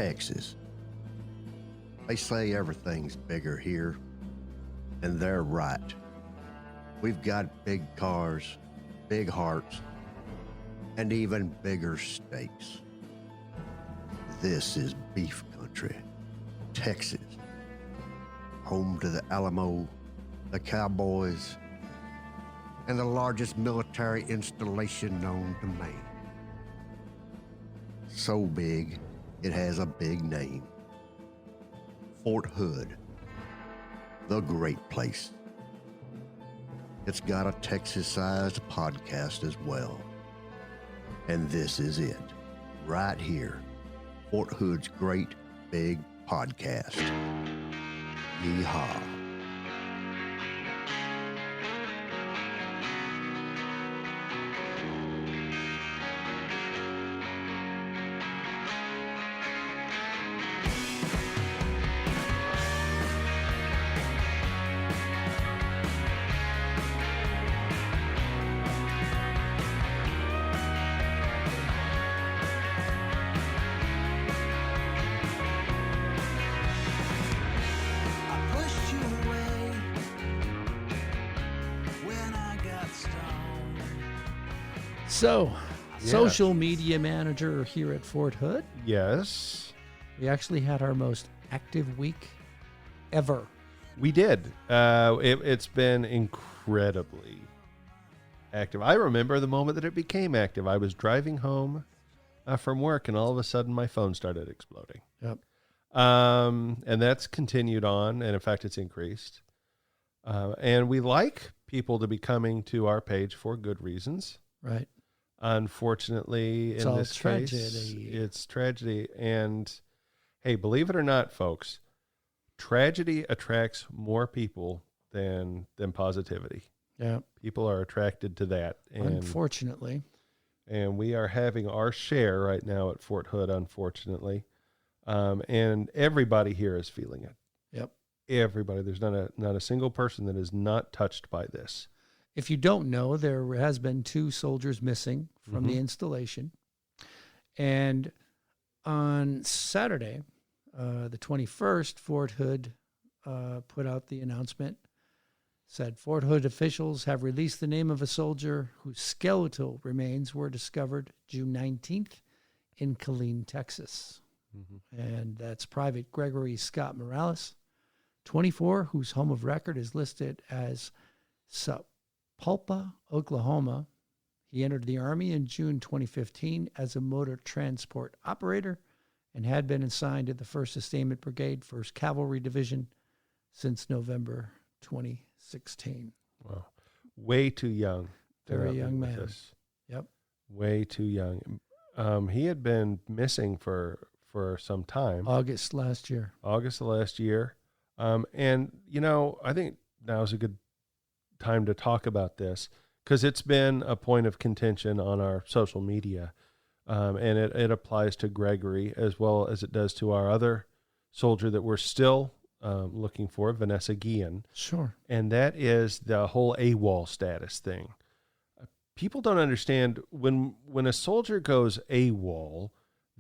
Texas. They say everything's bigger here, and they're right. We've got big cars, big hearts, and even bigger steaks. This is beef country, Texas, home to the Alamo, the Cowboys, and the largest military installation known to man. So big, it has a big name. Fort Hood, the great place. It's got a Texas-sized podcast as well. And this is it, right here. Fort Hood's great big podcast. Yeehaw. So, social media manager here at Fort Hood. Yes. We actually had our most active week ever. We did. It's been incredibly active. I remember the moment that it became active. I was driving home from work, and all of a sudden my phone started exploding. Yep. And that's continued on, and in fact, it's increased. And we like people to be coming to our page for good reasons. Right. Unfortunately, in this case, it's tragedy. And hey, believe it or not, folks, tragedy attracts more people than positivity. Yeah. People are attracted to that. And, unfortunately. And we are having our share right now at Fort Hood, unfortunately. And everybody here is feeling it. Yep. Everybody. There's not a single person that is not touched by this. If you don't know, there has been 2 soldiers missing from the installation. And on Saturday, the 21st, Fort Hood put out the announcement, said Fort Hood officials have released the name of a soldier whose skeletal remains were discovered June 19th in Killeen, Texas. Mm-hmm. And that's Private Gregory Scott Morales, 24, whose home of record is listed as Sapulpa, Oklahoma. He entered the Army in June 2015 as a motor transport operator and had been assigned to the 1st Sustainment Brigade, 1st Cavalry Division since November 2016. Wow. Way too young. Very young man. Yep. Way too young. He had been missing for some time. August last year. And, I think now's a good time to talk about this because it's been a point of contention on our social media. And it applies to Gregory as well as it does to our other soldier that we're still looking for, Vanessa Guillen. Sure. And that is the whole AWOL status thing. People don't understand when a soldier goes AWOL,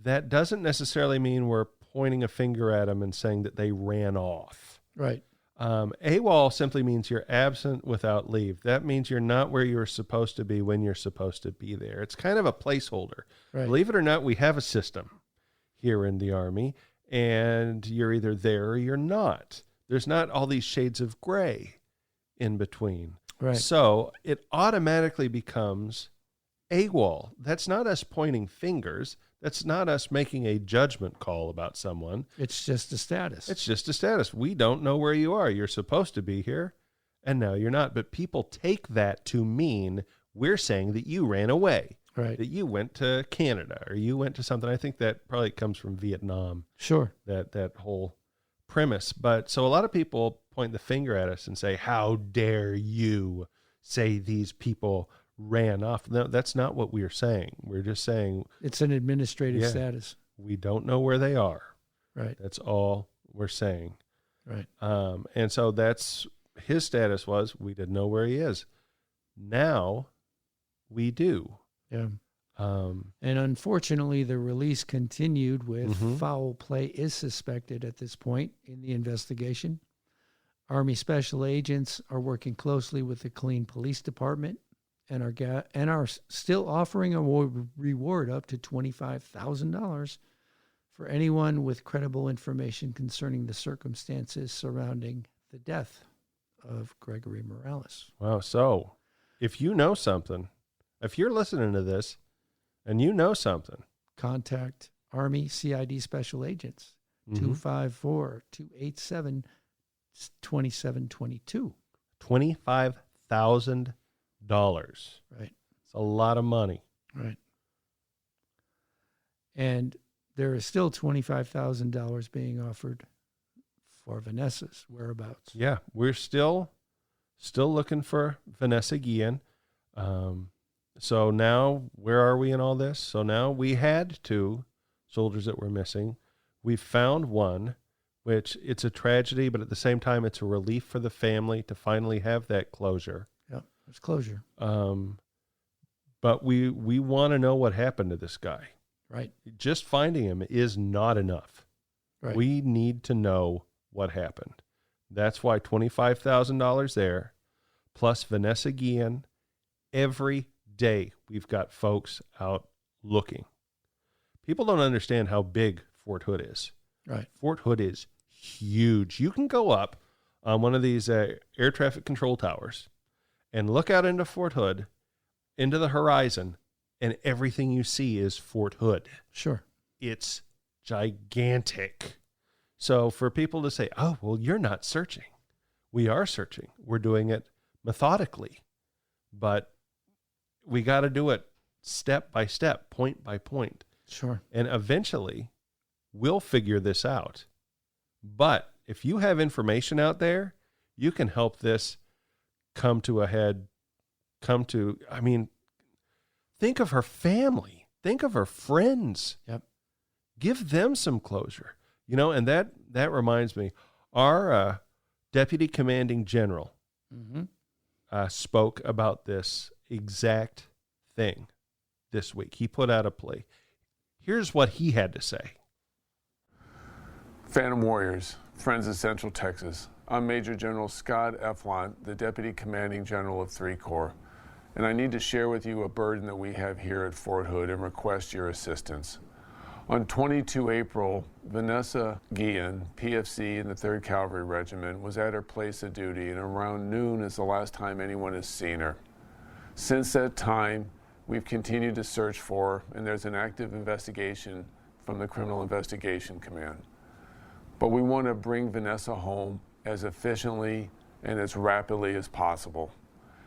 that doesn't necessarily mean we're pointing a finger at them and saying that they ran off. Right. AWOL simply means you're absent without leave. That means you're not where you're supposed to be when you're supposed to be there. It's kind of a placeholder. Right. Believe it or not, we have a system here in the Army, and you're either there or you're not. There's not all these shades of gray in between. Right. So it automatically becomes AWOL. That's not us pointing fingers. That's not us making a judgment call about someone. It's just a status. It's just a status. We don't know where you are. You're supposed to be here, and now you're not. But people take that to mean we're saying that you ran away, right? That you went to Canada or you went to something. I think that probably comes from Vietnam. Sure. That whole premise. But so a lot of people point the finger at us and say, how dare you say these people ran off? No, that's not what we're saying. We're just saying it's an administrative status. We don't know where they are. Right. That's all we're saying. Right. And so that's his status was we didn't know where he is. Now we do. Yeah. And unfortunately, the release continued with Mhm. foul play is suspected at this point in the investigation. Army special agents are working closely with the Killeen Police Department and are still offering a reward up to $25,000 for anyone with credible information concerning the circumstances surrounding the death of Gregory Morales. Wow. So if you know something, if you're listening to this and you know something, Contact Army CID Special Agents, Mhm. 254-287-2722. $25,000. Right, It's a lot of money. right. And there is still $25,000 being offered for Vanessa's whereabouts. Yeah, we're still looking for Vanessa Guillen. So now, where are we in all this? So now we had 2 soldiers that were missing. We found one, which it's a tragedy, but at the same time, it's a relief for the family to finally have that closure. Yeah, there's closure. But we want to know what happened to this guy. Right, Just finding him is not enough. right. We need to know what happened. That's why $25,000 there, plus Vanessa Guillen. Every day we've got folks out looking. People don't understand how big Fort Hood is. Right. Fort Hood is huge. You can go up on one of these air traffic control towers and look out into Fort Hood, into the horizon, and everything you see is Fort Hood. Sure. It's gigantic. So for people to say, oh, well, you're not searching. We are searching. We're doing it methodically. But we got to do it step by step, point by point. Sure. And eventually we'll figure this out. But if you have information out there, you can help this come to a head, think of her family, think of her friends. Yep. Give them some closure, and that reminds me, our deputy commanding general spoke about this exact thing this week. He put out a plea. Here's what he had to say. Phantom Warriors, friends of Central Texas. I'm Major General Scott Eflon, the Deputy Commanding General of 3 Corps, and I need to share with you a burden that we have here at Fort Hood and request your assistance. On 22 April, Vanessa Guillen, PFC in the 3rd Cavalry Regiment, was at her place of duty, and around noon is the last time anyone has seen her. Since that time, we've continued to search for her, and there's an active investigation from the Criminal Investigation Command. But we want to bring Vanessa home as efficiently and as rapidly as possible.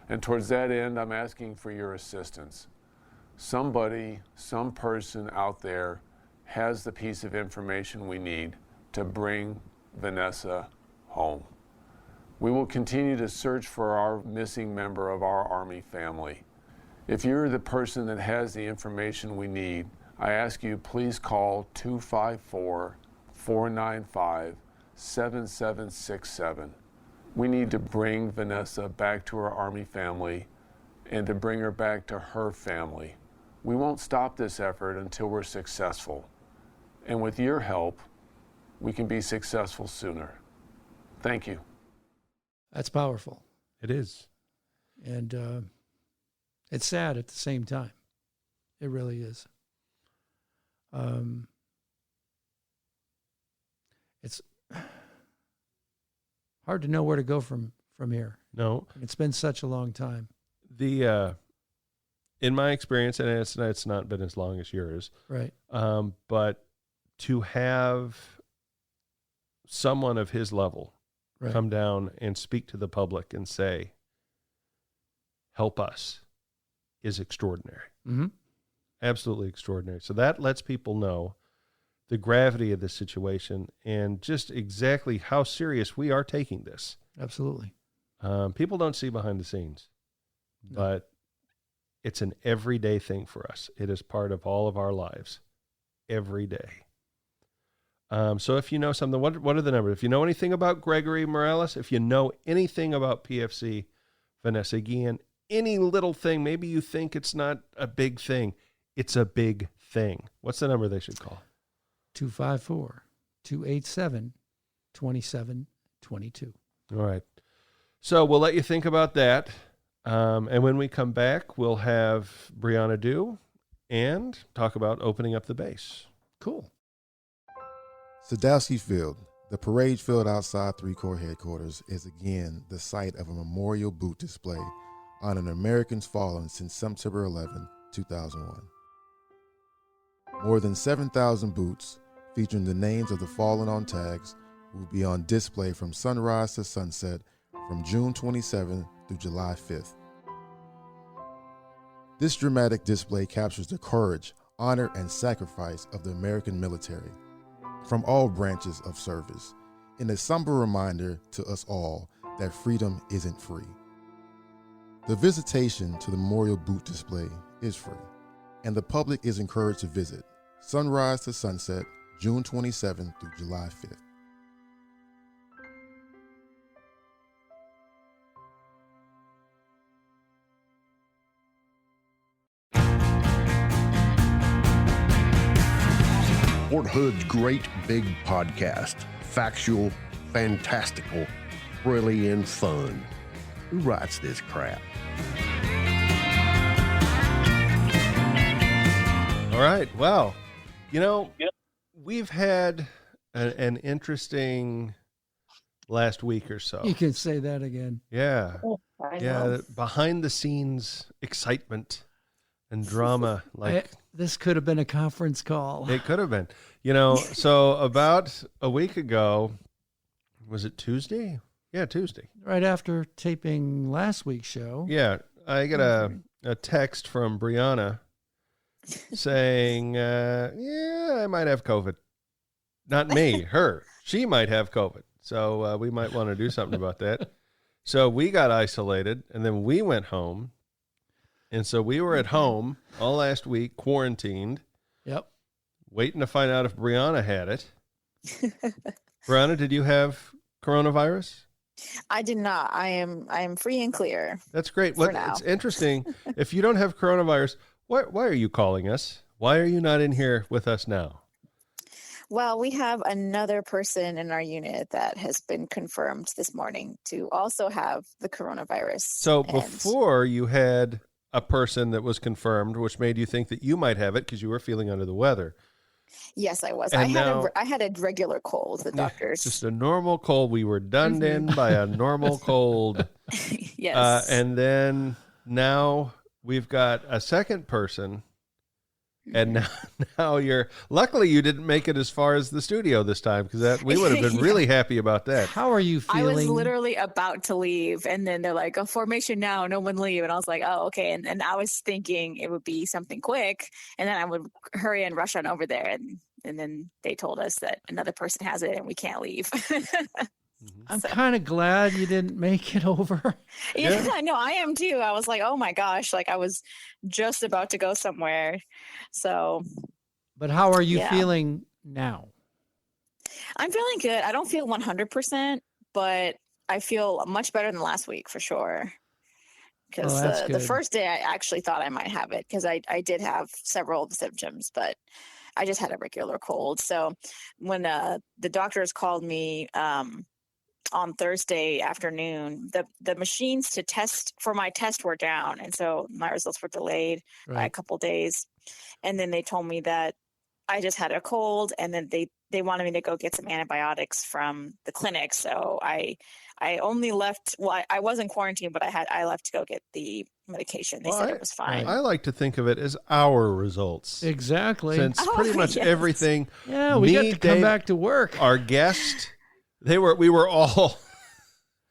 And towards that end, I'm asking for your assistance. Somebody, some person out there has the piece of information we need to bring Vanessa home. We will continue to search for our missing member of our Army family. If you're the person that has the information we need, I ask you please call 254-495-7767. We need to bring Vanessa back to her Army family and to bring her back to her family. We won't stop this effort until we're successful. And with your help, we can be successful sooner. Thank you. That's powerful. It is. And it's sad at the same time. It really is. It's hard to know where to go from here. No. It's been such a long time. In my experience, and it's not been as long as yours, Right. but to have someone of his level Right. come down and speak to the public and say, help us, is extraordinary. Mm-hmm. Absolutely extraordinary. So that lets people know the gravity of the situation and just exactly how serious we are taking this. Absolutely. People don't see behind the scenes, No. but it's an everyday thing for us. It is part of all of our lives every day. So if you know something, what are the numbers? If you know anything about Gregory Morales, if you know anything about PFC, Vanessa Guillen, any little thing, maybe you think it's not a big thing, It's a big thing. What's the number they should call? 254-287-2722. All right. So we'll let you think about that. And when we come back, we'll have Brianna do and talk about opening up the base. Cool. Sadowski Field, the parade field outside 3 Corps headquarters, is again the site of a memorial boot display honoring Americans fallen since September 11, 2001. More than 7,000 boots featuring the names of the fallen on tags will be on display from sunrise to sunset from June 27 through July 5th. This dramatic display captures the courage, honor, and sacrifice of the American military from all branches of service, in a somber reminder to us all that freedom isn't free. The visitation to the memorial boot display is free, and the public is encouraged to visit sunrise to sunset, June 27 through July 5th. Fort Hood's great big podcast. Factual, fantastical, thrilling, and fun. Who writes this crap? All right. Well, we've had an interesting last week or so. You can say that again. Yeah. I Yeah. know. Behind the scenes excitement and drama. This could have been a conference call. It could have been. So about a week ago, was it Tuesday? Yeah, Tuesday. Right after taping last week's show. Yeah. I got a text from Brianna saying, I might have COVID. Not me, her. She might have COVID. So we might want to do something about that. So we got isolated, and then we went home. And so we were at home all last week, quarantined. Yep. Waiting to find out if Brianna had it. Brianna, did you have coronavirus? I did not. I am free and clear. That's great. For now. It's interesting. If you don't have coronavirus, why are you calling us? Why are you not in here with us now? Well, we have another person in our unit that has been confirmed this morning to also have the coronavirus. So before you had a person that was confirmed, which made you think that you might have it because you were feeling under the weather. Yes, I was. And I had a regular cold. The doctors. Just a normal cold. We were done in by a normal cold. Yes. And then now we've got a second person. And now luckily you didn't make it as far as the studio this time, because we would have been really happy about that. How are you feeling? I was literally about to leave, and then they're like, "Oh, formation now, no one leave." And I was like, "Oh, okay." And I was thinking it would be something quick, and then I would hurry and rush on over there. And then they told us that another person has it and we can't leave. I'm kind of glad you didn't make it over. Yeah, no, I am too. I was like, oh my gosh, like I was just about to go somewhere. So. But how are you feeling now? I'm feeling good. I don't feel 100%, but I feel much better than last week for sure. Because the first day I actually thought I might have it, because I did have several of the symptoms, but I just had a regular cold. So when the doctors called me on Thursday afternoon, the machines to test for my test were down, and so my results were delayed by a couple days. And then they told me that I just had a cold, and then they wanted me to go get some antibiotics from the clinic. So I only left. Well, I was in quarantine, but I left to go get the medication. They said it was fine. I like to think of it as our results. Exactly. Since pretty much everything. Yeah, we got to come back to work. Our guest, we were all.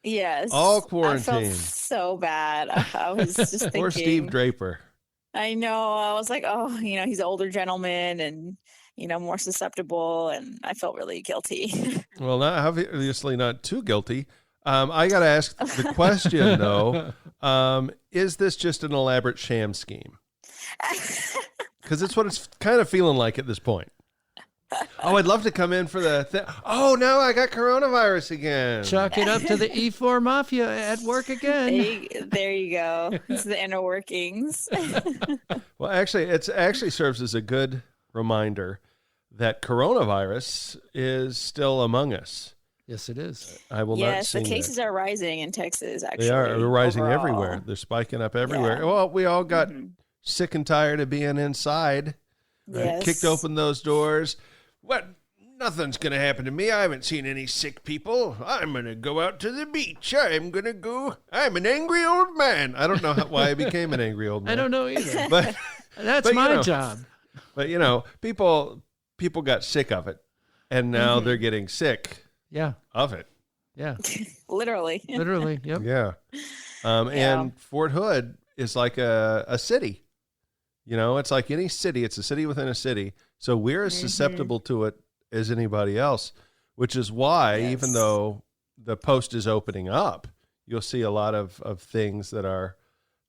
Yes. All quarantined. I felt so bad. I was just thinking. Poor Steve Draper. I know. I was like, oh, he's an older gentleman and, more susceptible. And I felt really guilty. Well, obviously not too guilty. I got to ask the question, though. Is this just an elaborate sham scheme? Because it's what it's kind of feeling like at this point. Oh, I'd love to come in for the oh, no, I got coronavirus again. Chuck it up to the E4 Mafia at work again. There you go. It's the inner workings. Well, actually, it actually serves as a good reminder that coronavirus is still among us. Yes, it is. I will not Yes, the sing cases that. are rising in Texas, actually. They are rising overall. everywhere. They're spiking up everywhere. Yeah. Well, we all got sick and tired of being inside. Yes. Kicked open those doors. What? Nothing's going to happen to me. I haven't seen any sick people. I'm going to go out to the beach. I'm an angry old man. I don't know why I became an angry old man. I don't know either. But That's my job. But, people got sick of it, and now they're getting sick of it. Yeah. Literally. Literally. Yep. Yeah. And Fort Hood is like a city. It's like any city. It's a city within a city. So we're as susceptible to it as anybody else, which is why, even though the post is opening up, you'll see a lot of things that are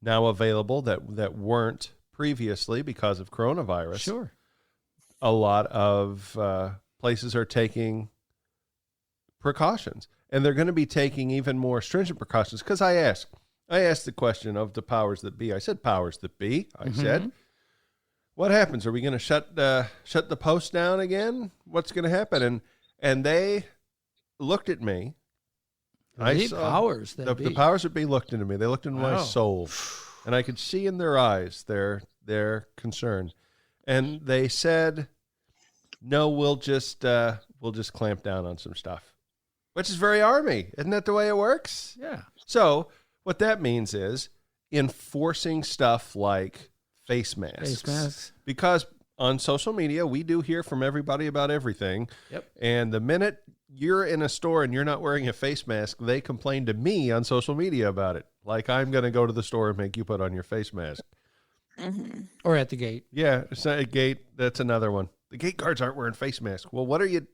now available that weren't previously because of coronavirus. Sure. A lot of places are taking precautions, and they're going to be taking even more stringent precautions. Because I asked the question of the powers that be. I said, powers that be. I said, what happens? Are we going to shut the post down again? What's going to happen? And they looked at me. The powers that be. The powers that be looked into me. They looked into my soul, and I could see in their eyes their concern. And they said, "No, we'll just clamp down on some stuff," which is very Army. Isn't that the way it works? Yeah. So what that means is enforcing stuff like face masks. Because on social media, we do hear from everybody about everything. Yep. And the minute you're in a store and you're not wearing a face mask, they complain to me on social media about it. Like, I'm going to go to the store and make you put on your face mask. Or at the gate. Yeah, it's not a gate. That's another one. The gate guards aren't wearing face masks. Well, what are you?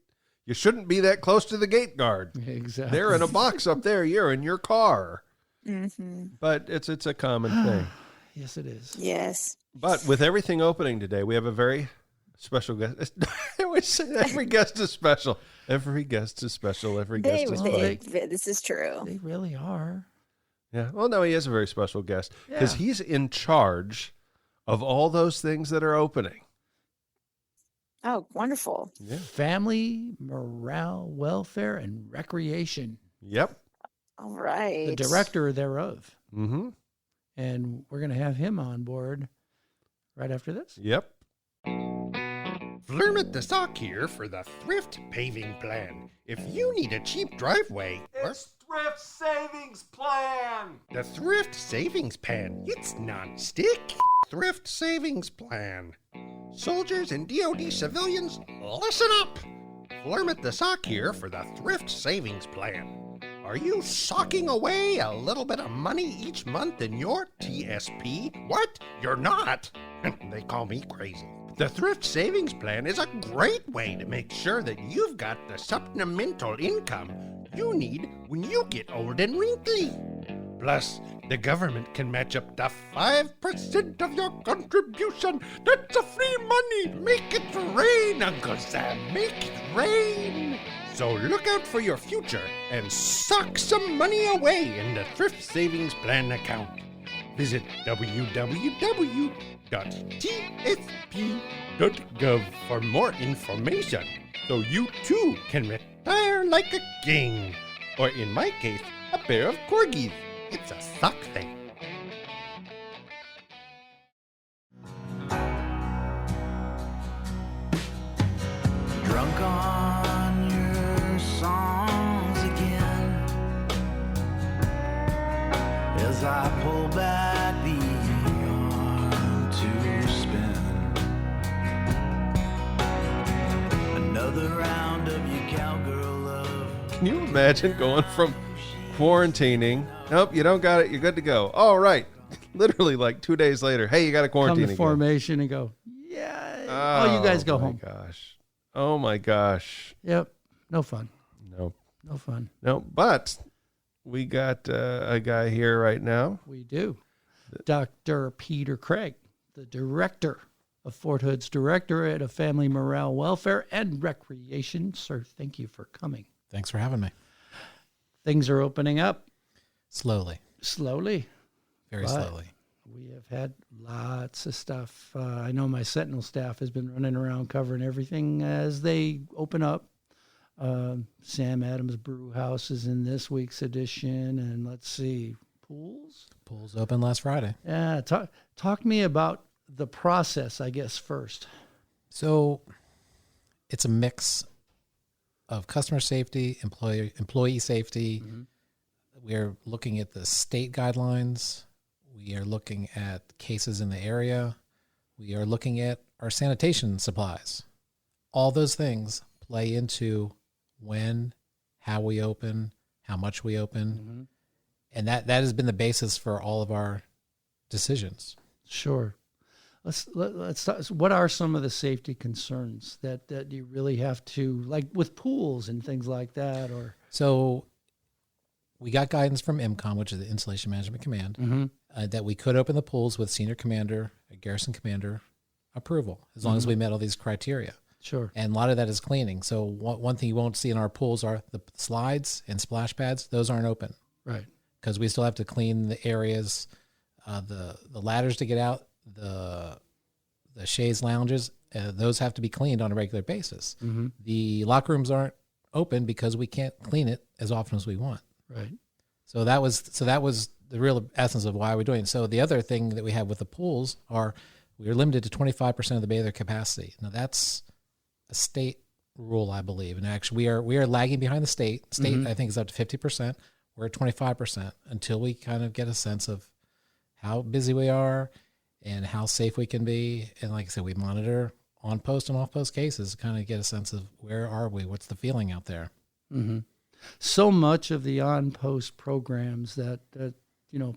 You shouldn't be that close to the gate guard. Exactly. They're in a box up there. You're in your car. But it's a common thing. Yes, it is. Yes. But with everything opening today, we have a very special guest. I always say every guest is special. Every guest is special. Every guest is special. This is true. They really are. Yeah. Well, no, he is a very special guest because he's in charge of all those things that are opening. Oh, wonderful. Yeah. Family, morale, welfare, and recreation. Yep. All right. The director thereof. Mm-hmm. And we're going to have him on board right after this. Yep. Flurmit the Sock here for the Thrift Paving Plan. If you need a cheap driveway, It's Thrift Savings Plan. the Thrift Savings Plan, it's non-stick. Thrift Savings Plan. Soldiers and DoD civilians, listen up. Flurmit the Sock here for the Thrift Savings Plan. Are you socking away a little bit of money each month in your TSP? What? You're not? They call me crazy. The Thrift Savings Plan is a great way to make sure that you've got the supplemental income you need when you get old and wrinkly. Plus, the government can match up to 5% of your contribution. That's a free money. Make it rain, Uncle Sam. Make it rain. So look out for your future and sock some money away in the Thrift Savings Plan account. Visit www.tsp.gov for more information so you too can retire like a king. Or in my case, a pair of corgis. It's a sock thing. Drunk on your songs again as I pull back the arm to spin another round of your cowgirl love. Can you imagine going from quarantining? Nope, you don't got it. You're good to go. All right. Literally like 2 days later. Hey, you got to quarantine Come to again. formation and go, oh, you guys go home. Gosh. Oh, my gosh. Yep. No fun. No. No fun. No, but we got a guy here right now. We do. Dr. Peter Craig, the director of Fort Hood's Directorate of Family Morale, Welfare, and Recreation. Sir, thank you for coming. Thanks for having me. Things are opening up. Slowly. Slowly. Very slowly. We have had lots of stuff. I know my Sentinel staff has been running around covering everything as they open up. Sam Adams Brew House is in this week's edition, and let's see, pools open last Friday. Yeah, talk to me about the process, I guess, first. So it's a mix of customer safety, employee safety. Mm-hmm. We are looking at the state guidelines. We are looking at cases in the area. We are looking at our sanitation supplies. All those things play into when, how we open, how much we open. Mm-hmm. And that has been the basis for all of our decisions. Sure. Let's talk. What are some of the safety concerns that you really have to, like with pools and things like that? Or so we got guidance from IMCOM, which is the Installation Management Command, mm-hmm. that we could open the pools with senior commander, a garrison commander approval, as long as we met all these criteria. Sure. And a lot of that is cleaning. So one thing you won't see in our pools are the slides and splash pads. Those aren't open. Right. Because we still have to clean the areas, the ladders to get out, the chaise lounges. Those have to be cleaned on a regular basis. Mm-hmm. The locker rooms aren't open because we can't clean it as often as we want. Right. So that was the real essence of why we're doing it. So the other thing that we have with the pools are we are limited to 25% of the bather capacity. Now that's a state rule, I believe. And actually we are lagging behind the state. State, mm-hmm. I think, is up to 50%. We're at 25% until we kind of get a sense of how busy we are and how safe we can be. And like I said, we monitor on-post and off-post cases to kind of get a sense of where are we, what's the feeling out there. Mm-hmm. So much of the on-post programs that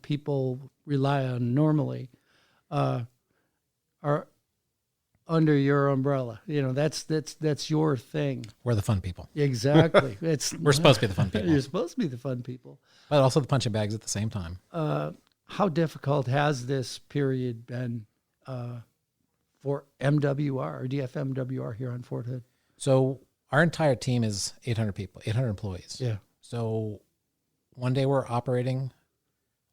people rely on normally are under your umbrella. That's your thing. We're the fun people. Exactly. We're supposed to be the fun people. You're supposed to be the fun people. But also the punching bags at the same time. How difficult has this period been for MWR, or DFMWR here on Fort Hood? So our entire team is 800 people, 800 employees. Yeah. So one day we're operating.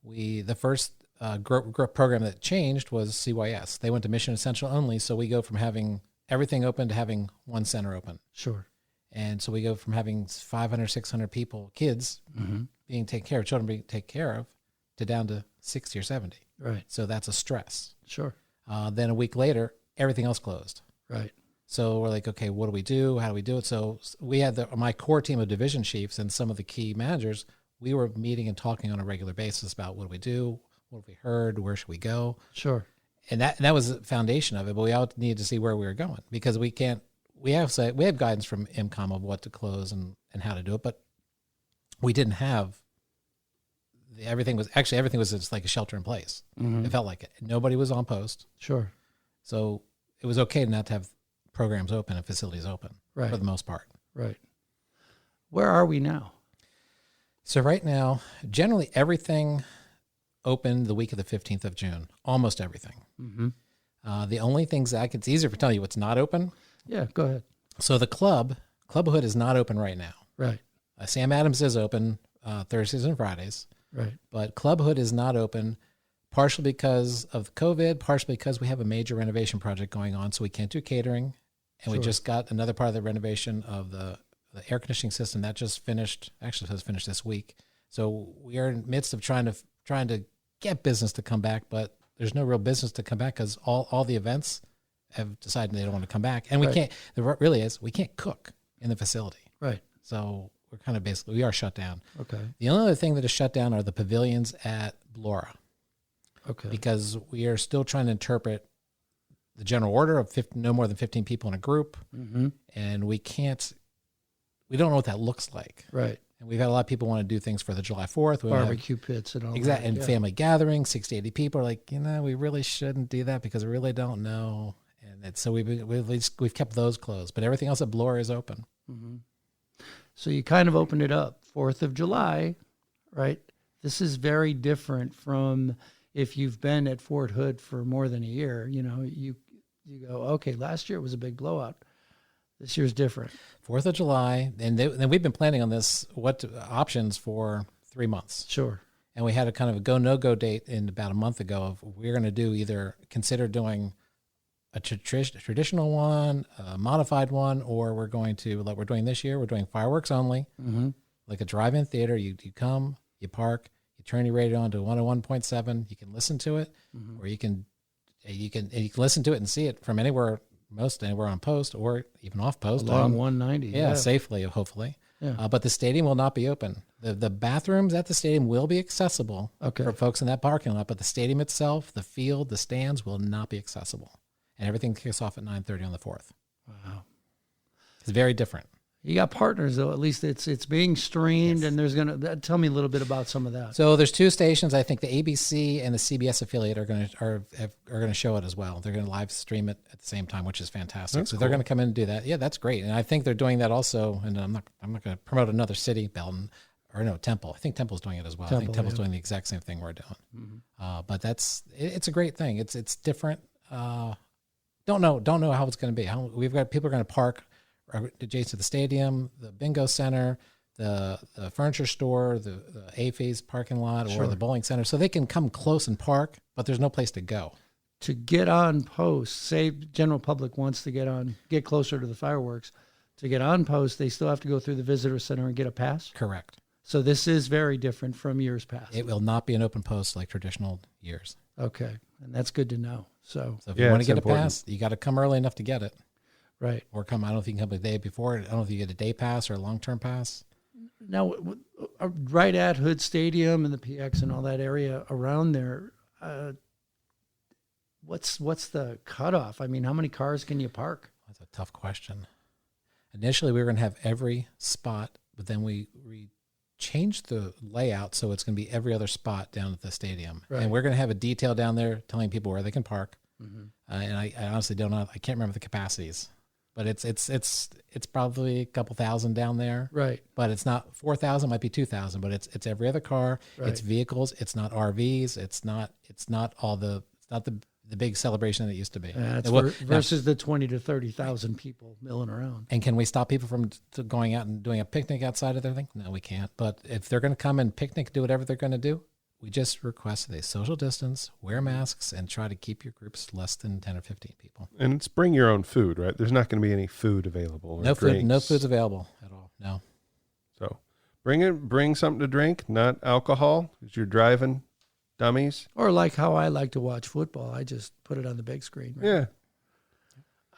The first program that changed was CYS. They went to mission essential only. So we go from having everything open to having one center open. Sure. And so we go from having 500, 600 people, kids, mm-hmm. being taken care of, children being taken care of, to down to 60 or 70. Right. So that's a stress. Sure. Then a week later, everything else closed. Right. So we're like, okay, what do we do? How do we do it? So we had my core team of division chiefs and some of the key managers. We were meeting and talking on a regular basis about what do we do? What have we heard? Where should we go? Sure. And that was the foundation of it. But we all needed to see where we were going because we have guidance from IMCOM of what to close and how to do it, but we didn't have everything was just like a shelter in place. Mm-hmm. It felt like it. Nobody was on post. Sure. So it was okay not to have programs open and facilities open for the most part. Right. Where are we now? So right now, generally everything opened the week of the 15th of June, almost everything. Mm-hmm. The only things it's easier to tell you what's not open. Yeah, go ahead. So the Club Hood is not open right now. Right. Sam Adams is open Thursdays and Fridays. Right. But Club Hood is not open, partially because of COVID, partially because we have a major renovation project going on, so we can't do catering. And we just got another part of the renovation of the air conditioning system that just finished. Actually, has finished this week. So we are in the midst of trying to get business to come back, but there's no real business to come back because all the events have decided they don't want to come back, and we can't. We can't cook in the facility. Right. So we're kind of we are shut down. Okay. The only other thing that is shut down are the pavilions at Blora. Okay. Because we are still trying to interpret the general order of no more than 15 people in a group. Mm-hmm. And we don't know what that looks like. Right. And we've had a lot of people want to do things for the July 4th. Barbecue pits and all that. And family gatherings, 60, 80 people are like, we really shouldn't do that because we really don't know. And so we've kept those closed, but everything else at Blora is open. Mm-hmm. So you kind of opened it up. 4th of July, right? This is very different from if you've been at Fort Hood for more than a year. You go, okay, last year was a big blowout. This year's different. 4th of July, and we've been planning on this, what options for 3 months. Sure. And we had a kind of a go, no-go date in about a month ago of we're going to do either consider doing a traditional one, a modified one, or we're going to, like we're doing this year, we're doing fireworks only, like a drive-in theater. You come, you park, you turn your radio on to 101.7. You can listen to it, or you can listen to it and see it from anywhere, most anywhere on post or even off post. Along 190. Yeah, safely, hopefully. Yeah. But the stadium will not be open. The bathrooms at the stadium will be accessible for folks in that parking lot, but the stadium itself, the field, the stands will not be accessible. And everything kicks off at 9:30 on the 4th. Wow. It's very different. You got partners, though. At least it's being streamed, and there's going to tell me a little bit about some of that. So there's two stations. I think the ABC and the CBS affiliate are going to show it as well. They're going to live stream it at the same time, which is fantastic. They're going to come in and do that. Yeah, that's great. And I think they're doing that also. And I'm not going to promote another city, Belton, or no, Temple. I think Temple's doing it as well. I think Temple's doing the exact same thing we're doing. But it's a great thing. It's different. Don't know how it's going to be. We've got people are going to park adjacent to the stadium, the bingo center, the furniture store, the AFES parking lot, or the bowling center, so they can come close and park, but there's no place to go. To get on post, say general public wants to get closer to the fireworks, to get on post, they still have to go through the visitor center and get a pass? Correct. So this is very different from years past. It will not be an open post like traditional years. Okay, and that's good to know. So if you want to get a pass, you got to come early enough to get it. Right. Or come, I don't know if you can come a day before. I don't know if you get a day pass or a long-term pass. Now, right at Hood Stadium and the PX and all that area around there, what's the cutoff? I mean, how many cars can you park? That's a tough question. Initially, we were going to have every spot, but then we changed the layout so it's going to be every other spot down at the stadium. Right. And we're going to have a detail down there telling people where they can park. And I honestly don't know. I can't remember the capacities. But it's probably a couple thousand down there, right? But it's not 4,000, might be 2,000. But it's every other car. Right. It's vehicles. It's not RVs. It's not the big celebration that it used to be. Versus the 20 to 30,000 people milling around. And can we stop people from going out and doing a picnic outside of their thing? No, we can't. But if they're going to come and picnic, do whatever they're going to do, we just request they social distance, wear masks, and try to keep your groups less than 10 or 15 people. And it's bring your own food, right? There's not going to be any food available. No food. No food's available at all. No. So bring something to drink, not alcohol, because you're driving dummies. Or like how I like to watch football, I just put it on the big screen. Right?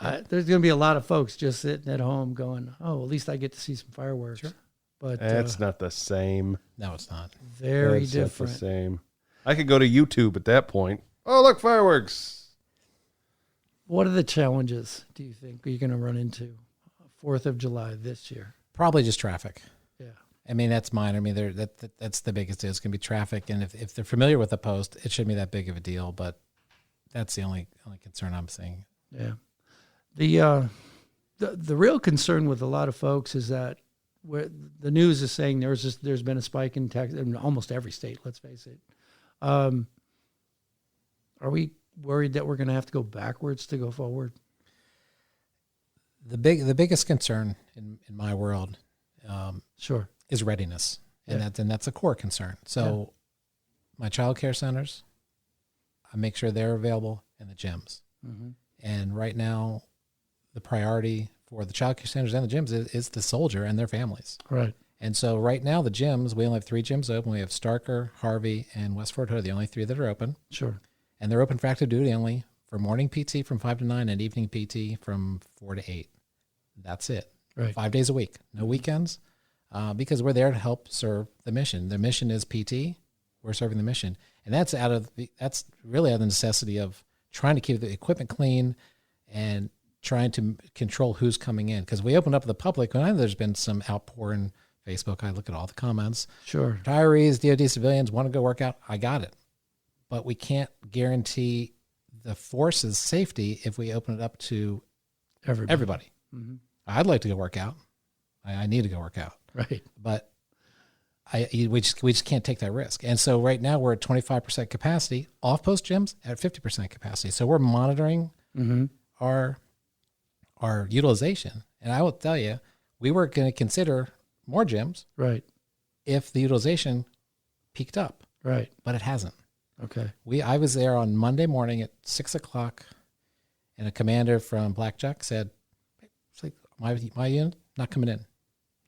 Yeah. There's going to be a lot of folks just sitting at home going, "Oh, at least I get to see some fireworks." Sure. But that's not the same. No, it's not. Very that's different. Not the same. I could go to YouTube at that point. Oh, look, fireworks. What are the challenges do you think you're going to run into 4th of July this year? Probably just traffic. Yeah. I mean, that's mine. I mean, that's the biggest deal. It's going to be traffic. And if they're familiar with the post, it shouldn't be that big of a deal. But that's the only concern I'm seeing. Yeah. The real concern with a lot of folks is that where the news is saying there's been a spike in Texas in almost every state. Let's face it. Are we worried that we're going to have to go backwards to go forward? The biggest concern in my world, sure, is readiness, and that's a core concern. So, my child care centers, I make sure they're available in the gyms, and right now, the priority for the child care centers and the gyms is the soldier and their families. Right. And so right now the gyms, we only have 3 gyms open. We have Starker, Harvey, and West Fort Hood are the only 3 that are open. Sure. And they're open for active duty only for morning PT from 5 to 9 and evening PT from 4 to 8. That's it. Right. 5 days a week. No weekends because we're there to help serve the mission. The mission is PT. We're serving the mission. And that's really out of the necessity of trying to keep the equipment clean and trying to control who's coming in. Because we open up to the public, and I know there's been some outpouring Facebook. I look at all the comments. Sure. Retirees, DOD civilians want to go work out. I got it. But we can't guarantee the force's safety if we open it up to everybody. Mm-hmm. I'd like to go work out. I need to go work out. Right. But we just can't take that risk. And so right now we're at 25% capacity. Off-post gyms at 50% capacity. So we're monitoring our utilization. And I will tell you, we were going to consider more gyms, right, if the utilization peaked up. Right. But it hasn't. Okay. I was there on Monday morning at 6:00, and a commander from Blackjack said, "It's like my unit not coming in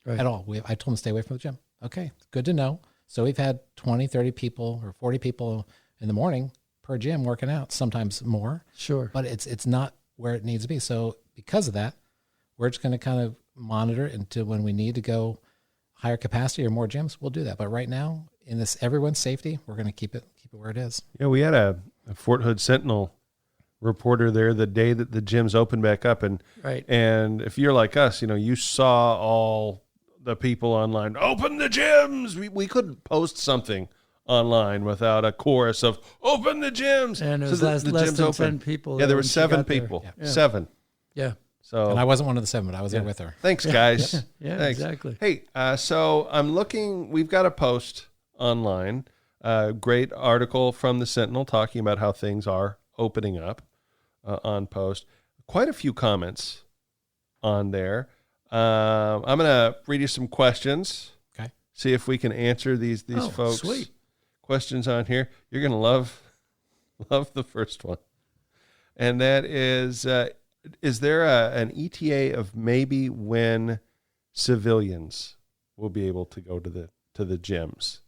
at all. I told him to stay away from the gym." Okay, good to know. So we've had 20, 30 people or 40 people in the morning per gym working out, sometimes more. Sure. But it's not where it needs to be. So because of that, we're just going to kind of monitor until when we need to go higher capacity or more gyms, we'll do that. But right now, in this everyone's safety, we're going to keep it where it is. Yeah, we had a Fort Hood Sentinel reporter there the day that the gyms opened back up, and if you're like us, you saw all the people online, open the gyms. We couldn't post something online without a chorus of open the gyms. And it was less than 10 people. Yeah, there were 7 people. Yeah. 7. Yeah. So, and I wasn't one of the 7, but I was there with her. Thanks, guys. Yeah, Thanks. exactly. Hey, so I'm looking, we've got a post online, great article from the Sentinel talking about how things are opening up on post. Quite a few comments on there. I'm going to read you some questions. Okay. See if we can answer these folks' sweet questions on here. You're going to love the first one. And that is there an ETA of maybe when civilians will be able to go to the gyms?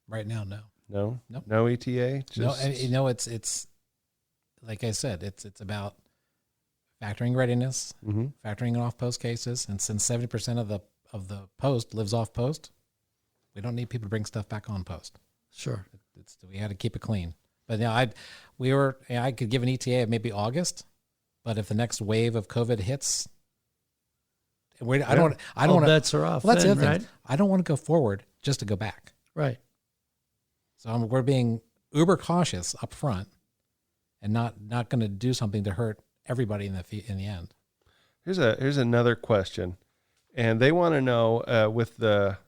Right now, no. No? Nope. No ETA? No, it's like I said, it's about factoring readiness, factoring in off-post cases, and since 70% of the post lives off-post, we don't need people to bring stuff back on post. Sure. We had to keep it clean. But I could give an ETA of maybe August, but if the next wave of COVID hits, I don't want bets are off. Well, that's then, the other right? thing. I don't want to go forward just to go back. Right. So we're being uber cautious up front, and not going to do something to hurt everybody in the end. Here's another question, and they want to know with the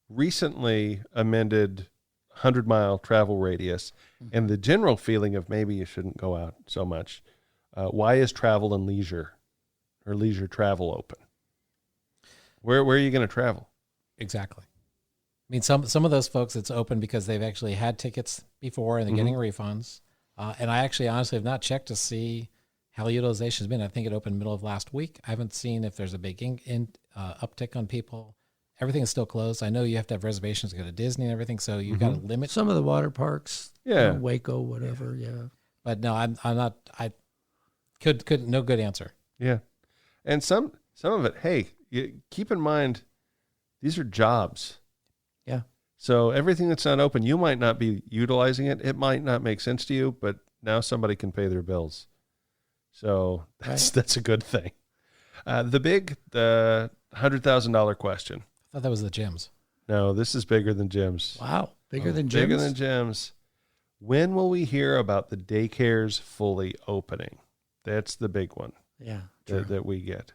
recently amended 100-mile travel radius and the general feeling of maybe you shouldn't go out so much. Why is travel and leisure or leisure travel open? Where are you going to travel? Exactly. I mean, some of those folks, it's open because they've actually had tickets before and they're getting refunds. And I actually honestly have not checked to see how utilization has been. I think it opened middle of last week. I haven't seen if there's a big uptick on people. Everything is still closed. I know you have to have reservations to go to Disney and everything, so you've got to limit some of the water parks. Yeah, Waco, whatever. Yeah. But no, I'm not. I could no good answer. Yeah, and some of it. Hey, keep in mind, these are jobs. Yeah. So everything that's not open, you might not be utilizing it. It might not make sense to you, but now somebody can pay their bills. So that's a good thing. The $100,000 question. I thought that was the gyms. No, this is bigger than gyms. Wow. Bigger than gyms? Bigger than gyms. When will we hear about the daycares fully opening? That's the big one. Yeah. That we get.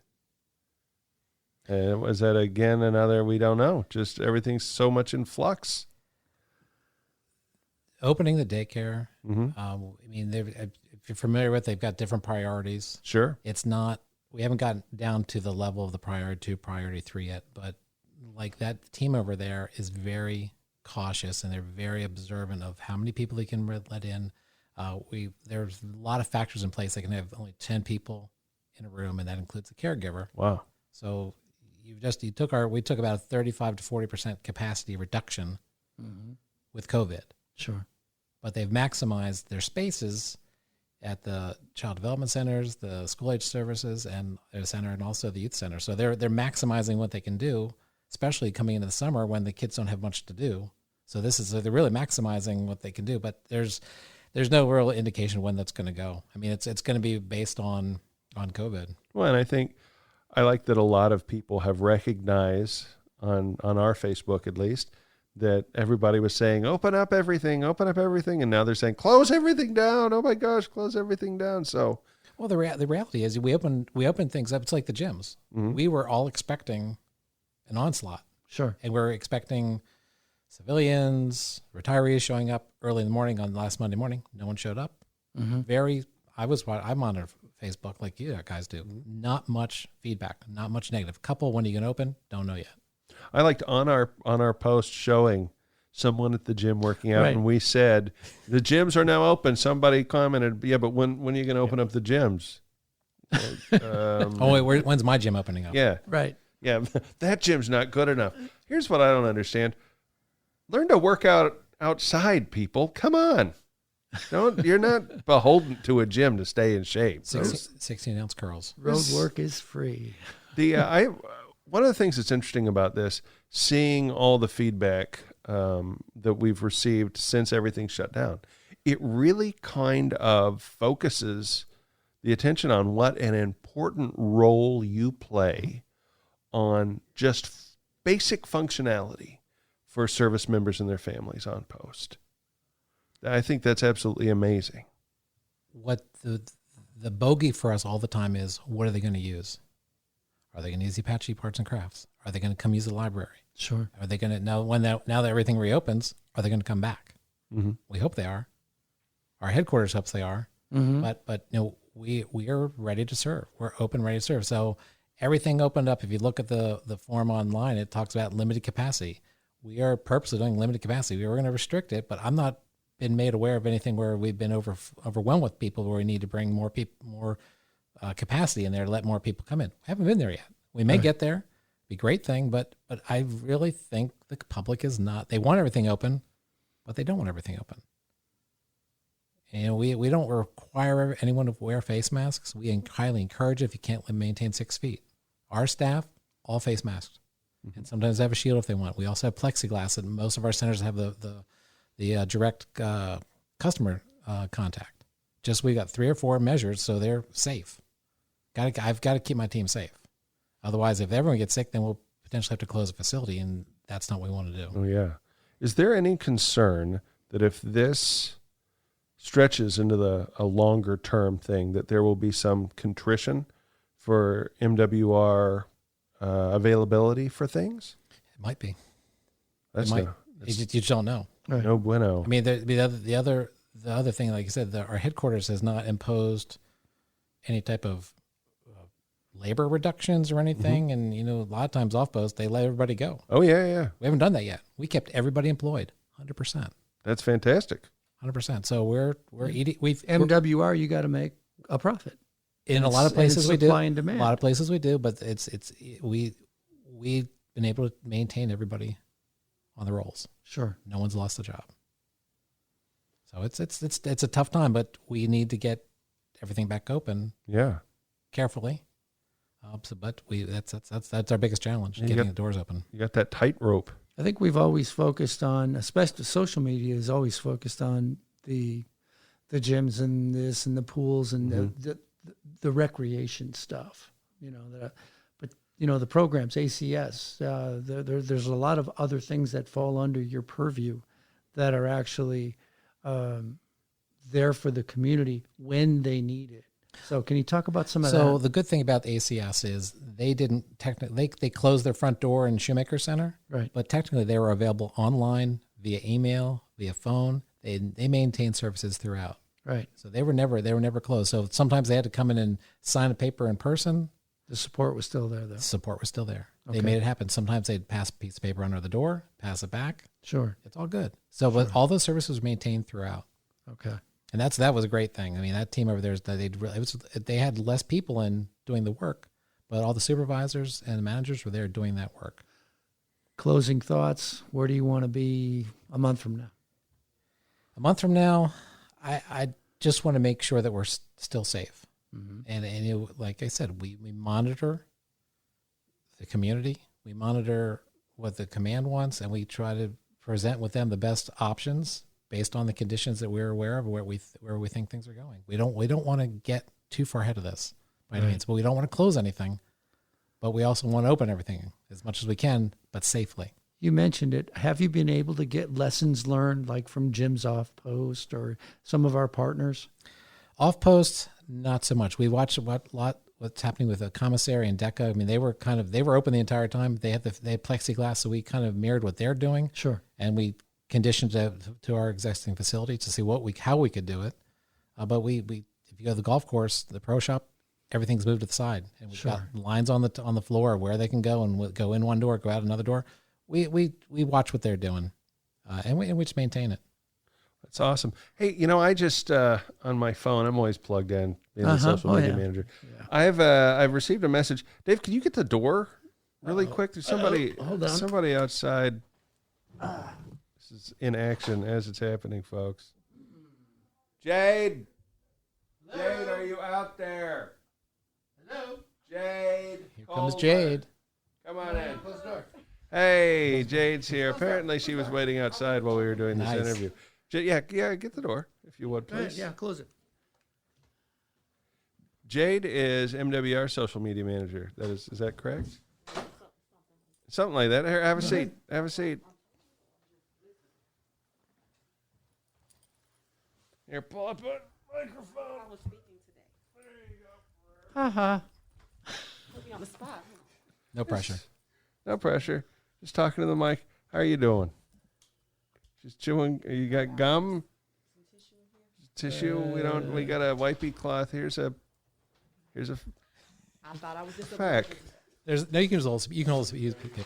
And was that again another, we don't know. Just everything's so much in flux. Opening the daycare. I mean, if you're familiar with, they've got different priorities. Sure. It's not, we haven't gotten down to the level of the priority 2, priority 3 yet, but like that team over there is very cautious and they're very observant of how many people they can let in. There's a lot of factors in place. They can have only 10 people in a room, and that includes the caregiver. Wow. So we took about a 35 to 40% capacity reduction with COVID. Sure. But they've maximized their spaces at the child development centers, the school age services and their center, and also the youth center. So they're maximizing what they can do, especially coming into the summer when the kids don't have much to do. So they're really maximizing what they can do, but there's no real indication when that's going to go. I mean, it's going to be based on COVID. Well, and I think I like that a lot of people have recognized on our Facebook, at least, that everybody was saying, open up everything. And now they're saying, close everything down. Oh my gosh, close everything down. So, well, the reality is we open things up. It's like the gyms. We were all expecting an onslaught. Sure. And we're expecting civilians, retirees showing up early in the morning on last Monday morning. No one showed up. I'm on Facebook like you guys do. Not much feedback, not much negative. Couple, when are you going to open? Don't know yet. I liked on our post showing someone at the gym working out, Right. and we said, the gyms are now open. Somebody commented, yeah, but when are you going to open up the gyms? Oh, wait, when's my gym opening up? Yeah. Right. Yeah, that gym's not good enough. Here's what I don't understand. Learn to work out outside, people. Come on. You're not beholden to a gym to stay in shape. 16-ounce curls. Road work is free. One of the things that's interesting about this, seeing all the feedback that we've received since everything shut down, it really kind of focuses the attention on what an important role you play on just basic functionality for service members and their families on post. I think that's absolutely amazing. What the bogey for us all the time is, what are they going to use? Are they going to use the Apache Parts and Crafts? Are they going to come use the library? Sure. Are they going to now that everything reopens? Are they going to come back? Mm-hmm. We hope they are. Our headquarters hopes they are. Mm-hmm. But we are ready to serve. We're open, ready to serve. So everything opened up. If you look at the form online, it talks about limited capacity. We are purposely doing limited capacity. We were going to restrict it, but I'm not been made aware of anything where we've been overwhelmed with people where we need to bring more capacity in there to let more people come in. We haven't been there yet. We may get there. Be a great thing, but I really think the public is not. They want everything open, but they don't want everything open. And we don't require anyone to wear face masks. We highly encourage it if you can't maintain 6 feet. Our staff, all face masks. Mm-hmm. And sometimes they have a shield if they want. We also have plexiglass, and most of our centers have the direct customer contact. Just we got 3 or 4 measures, so they're safe. I've got to keep my team safe. Otherwise, if everyone gets sick, then we'll potentially have to close a facility, and that's not what we want to do. Oh, yeah. Is there any concern that if this stretches into a longer term thing, that there will be some contrition for MWR availability for things? It might be. You just don't know. Right. No bueno. I mean, the other thing, like I said, our headquarters has not imposed any type of labor reductions or anything. Mm-hmm. And, a lot of times off post, they let everybody go. Oh, yeah. We haven't done that yet. We kept everybody employed 100%. That's fantastic. 100%. So we're eating. MWR, you got to make a profit. In a lot of places we do. Supply and demand. A lot of places we do, but we've been able to maintain everybody on the rolls. Sure. No one's lost a job. So it's a tough time, but we need to get everything back open. Yeah. Carefully. But that's our biggest challenge, getting the doors open. You got that tightrope. I think we've always focused on, especially social media is always focused on the gyms and this and the pools and mm-hmm. the recreation stuff, but the programs, ACS, there's a lot of other things that fall under your purview that are actually there for the community when they need it. So can you talk about some of that? So the good thing about ACS is they didn't technically, they closed their front door in Shoemaker Center, right? But technically they were available online, via email, via phone. They maintained services throughout. Right. So they were never closed. So sometimes they had to come in and sign a paper in person. The support was still there, though. The support was still there. Okay. They made it happen. Sometimes they'd pass a piece of paper under the door, pass it back. Sure. It's all good. So but all those services were maintained throughout. Okay. And that was a great thing. I mean, that team over there, they had less people in doing the work, but all the supervisors and the managers were there doing that work. Closing thoughts. Where do you want to be a month from now? A month from now, I just want to make sure that we're still safe. Mm-hmm. And like I said, we monitor the community. We monitor what the command wants, and we try to present with them the best options based on the conditions that we're aware of, where we think things are going. We don't want to get too far ahead of this by any means, but we don't want to close anything. But we also want to open everything as much as we can, but safely. You mentioned it. Have you been able to get lessons learned, like from gyms off post or some of our partners? Off post, not so much. We watched what's happening with the commissary and DECA. I mean, they were open the entire time. They had plexiglass, so we kind of mirrored what they're doing. Sure. And we conditioned to our existing facility to see how we could do it. But if you go to the golf course, the pro shop, everything's moved to the side, and we've got lines on the floor where they can go and go in one door, go out another door. We watch what they're doing. and we just maintain it. That's awesome. Hey, I just on my phone, I'm always plugged in, being the social media manager. Yeah. I've received a message. Dave, can you get the door really quick? There's somebody outside. This is in action as it's happening, folks. Jade, are you out there? Hello, Jade. Here comes Jade. Come on in. Close the door. Hey, Jade's here. Apparently, she was waiting outside while we were doing this interview. Yeah, get the door, if you would, please. Yeah, close it. Jade is MWR social media manager. Is that correct? Something like that. Here, have a seat. Have a seat. Here, pull up a microphone. I was speaking today. There you go. Put me on the spot. No pressure. No pressure. Just talking to the mic. How are you doing? Just chewing. You got gum? Some tissue. We got a wipey cloth. Here's a. I thought I was just fact. You can also use paper.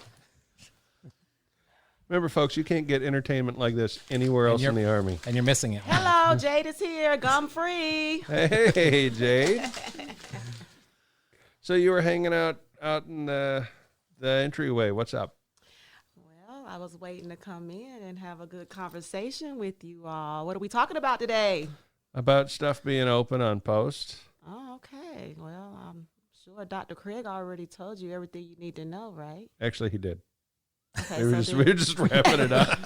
Remember, folks, you can't get entertainment like this anywhere else in the Army. And you're missing it. Hello, Jade is here, gum free. Hey, Jade. So you were hanging out in the entryway. What's up? Well, I was waiting to come in and have a good conversation with you all. What are we talking about today? About stuff being open on post. Oh, okay. Well, I'm sure Dr. Craig already told you everything you need to know, right? Actually, he did. Okay, we were just wrapping it up.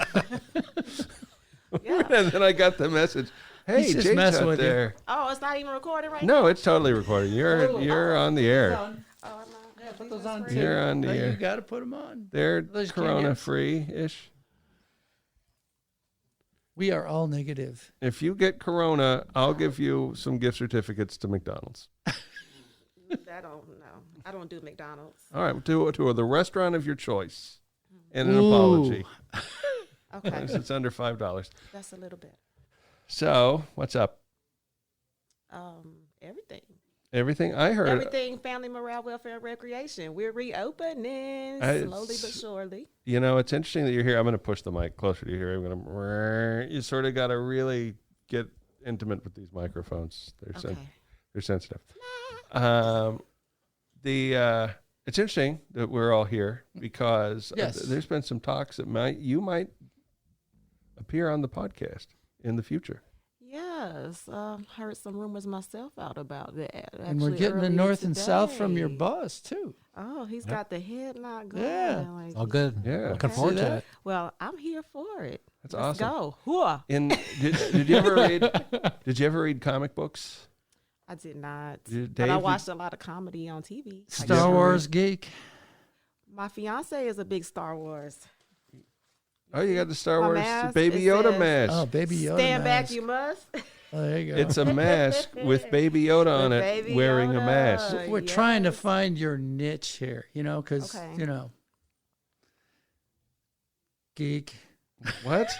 Yeah. And then I got the message. Hey, He's just Jade's messing out with you. there. Oh, it's not even recording right now? No, it's totally recording. You're on the air. Oh, I'm not. Yeah, put those on. You're on the air. You got to put them on. They're Those corona free-ish. We are all negative. If you get corona, I'll give you some gift certificates to McDonald's. I don't do McDonald's. All right, to the restaurant of your choice. And an apology. Okay. It's under $5. That's a little bit. So, what's up? Everything. Everything I heard. Everything, family, morale, welfare, and recreation. We're reopening slowly but surely. It's interesting that you're here. I'm going to push the mic closer to you here. You sort of got to really get intimate with these microphones. They're sensitive. It's interesting that we're all here because there's been some talks that you might appear on the podcast in the future. Yes, heard some rumors myself out about that. And we're getting the north and south from your boss, too. Oh, he's got the head knot going. Yeah. It's all good. Yeah. Looking forward to it. Well, I'm here for it. That's Let's awesome. go. Did you ever read comic books? I did not. Dave, I watched a lot of comedy on TV. Star Wars geek. My fiance is a big Star Wars. Oh, you got the Star My Wars mask, Baby it Yoda says, mask. Oh, Baby Yoda Stand mask. back, you must. Oh, there you go. It's a mask with Baby Yoda on it, Baby wearing a Yoda. mask. We're trying to find your niche here, because, geek. What?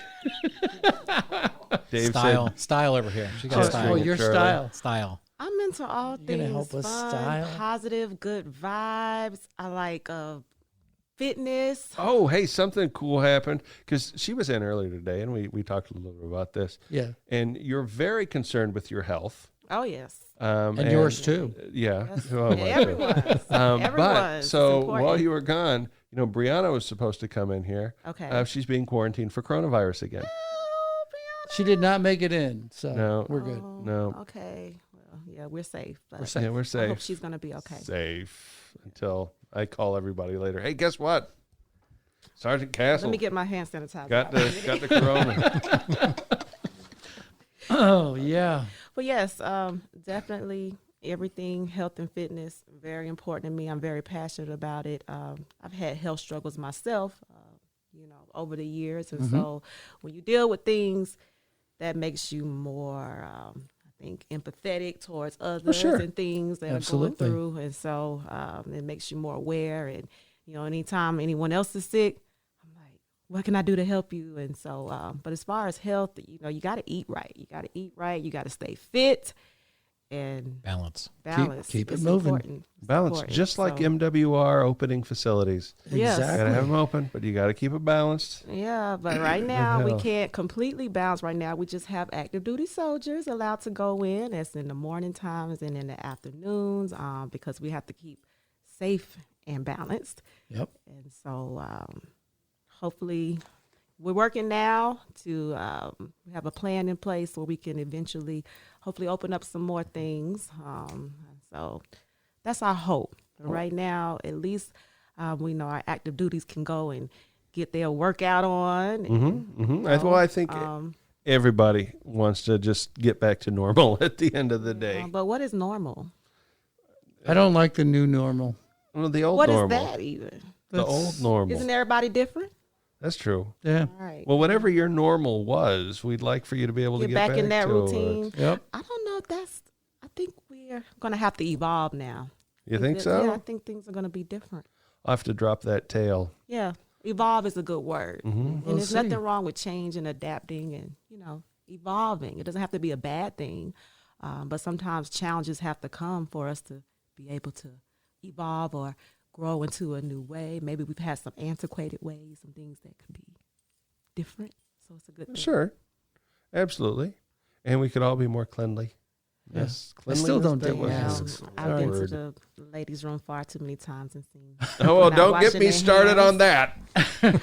Dave Style over here. She got style. Oh, your Style. I'm into all You're gonna things help us fun, style? positive, good vibes. I like fitness. Oh, hey, something cool happened because she was in earlier today, and we talked a little bit about this. Yeah. And you're very concerned with your health. Oh, yes. And yours too. Yeah. Yes. Oh, Everyone's. But so It's while important. you were gone, Brianna was supposed to come in here. Okay. She's being quarantined for coronavirus again. She did not make it in, so No. we're good. No. Okay. Well, yeah, we're safe. But We're safe. Yeah, we're I safe. hope she's going to be okay. Safe until I call everybody later. Hey, guess what? Sergeant Castle Let me get my hand sanitizer. got the corona. Oh, yeah. But yes, definitely everything health and fitness, very important to me. I'm very passionate about it. I've had health struggles myself, over the years. And so when you deal with things, that makes you more, I think, empathetic towards others and things that are going through. And so it makes you more aware. And, anytime anyone else is sick, I'm like, what can I do to help you? And so, but as far as health, you got to eat right. You got to eat right. You got to stay fit. and Balance. Keep it is moving. important. It's Balance, important. just like So, MWR opening facilities. Yes. You gotta have them open, but you gotta keep it balanced. Yeah, but right now we hell? can't completely balance. Right now we just have active duty soldiers allowed to go in. That's in the morning times and in the afternoons, because we have to keep safe and balanced. Yep. And so hopefully we're working now to have a plan in place where we can eventually hopefully open up some more things. So that's our hope. But right now, at least we know our active duties can go and get their workout on. And, Well, I think everybody wants to just get back to normal at the end of the day. But what is normal? I don't like the new normal. Well, the old What is normal. that even? The old normal. Isn't everybody different? That's true. Yeah. All right. Well, whatever your normal was, we'd like for you to be able to Get get back in that to routine. it. Yep. I don't know if I think we're going to have to evolve now. You think so? Yeah, I think things are going to be different. I'll have to drop that tail. Yeah. Evolve is a good word. And We'll there's see. nothing wrong with change and adapting and, evolving. It doesn't have to be a bad thing. But sometimes challenges have to come for us to be able to evolve or grow into a new way. Maybe we've had some antiquated ways, some things that could be different. So it's a good thing. Sure. Absolutely. And we could all be more cleanly. Yeah. Yes. I still don't that take was masks. the I've been to word. the ladies' room far too many times and seen. Oh, well, not don't get washing me their started hands. on that.